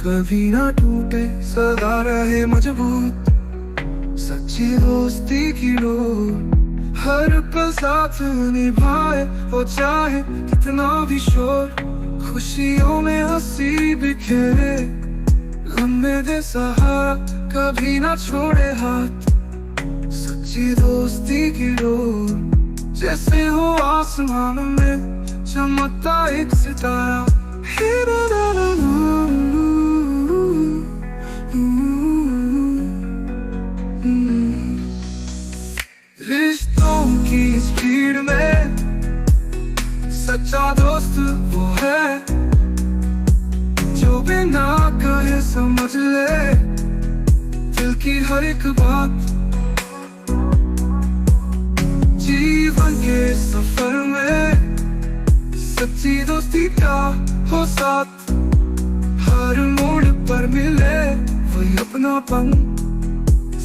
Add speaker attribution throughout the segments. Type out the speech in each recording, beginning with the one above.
Speaker 1: कभी ना टूटे सदा रहे मजबूत सच्ची दोस्ती की डोर हर पल साथ निभाए वो चाहे कितना भी शोर खुशियों में हंसी बिखेरे लम्बे दे सहारा कभी ना छोड़े हाथ सच्ची दोस्ती की डोर जैसे हो आसमान में चमकता एक सितारा रिश्तों की स्पीड में सच्चा दोस्त वो है जो बिना कहे समझ ले दिल की हर एक बात जीवन के सफर में सच्ची दोस्ती का हो साथ हर मोड़ पर मिले वही अपनापन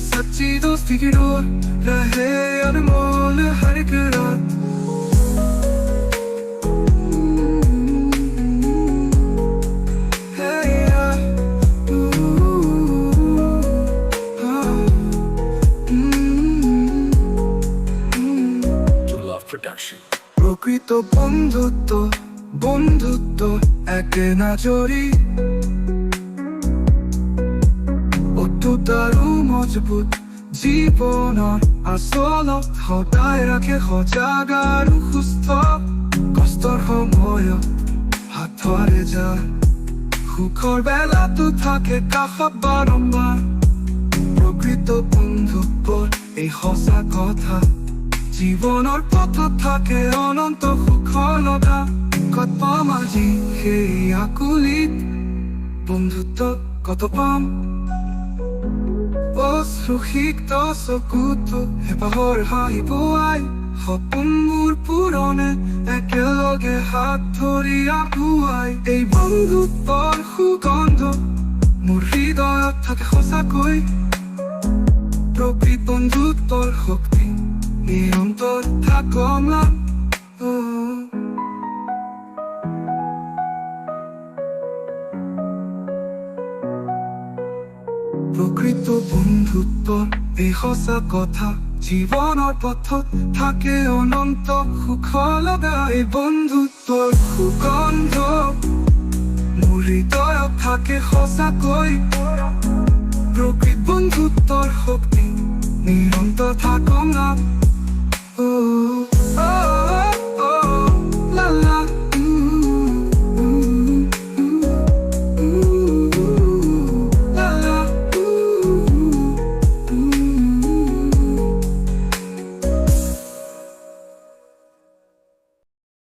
Speaker 1: सच्ची दोस्ती की डोर रहे अनमोल हर एक रात প্রকৃত বন্ধুত্ব একে না জড়ি অটুটাৰো মজবুত জীৱনৰ আচলত সদায় ৰাখে সজাগ আৰু সুস্থ কষ্টৰ সময়ত হাত ধৰে যায় সুখৰ বেলাতো থাকে কাষত বাৰম্বাৰ প্ৰকৃত বন্ধুত্বৰ এই সঁচা কথা জীৱনৰ পথত থাকে অনন্ত সুখলতা কত মাঝি সেই আকুলিত বন্ধুত্ব কত পাম অশ্ৰুসিক্ত চকুতো হেঁপাহৰ হাঁহিব আই সপোনবোৰ পূৰণে একেলগে হাত ধৰি আগুৱাই এই বন্ধুত্বৰ সুগন্ধ মোৰ হৃদয়ত থাকে সঁচাকৈ প্ৰকৃত বন্ধুত্বৰ শক্তি নিৰন্তৰ থাকক প্ৰকৃত বন্ধুত্বৰ এই সঁচা কথা জীৱনৰ পথত থাকে অনন্ত সুখলতা এই বন্ধুত্বৰ সুগন্ধ মোৰ হৃদয়ত থাকে সঁচাকৈ প্ৰকৃত বন্ধুত্বৰ শক্তি নিৰন্তৰ থাকক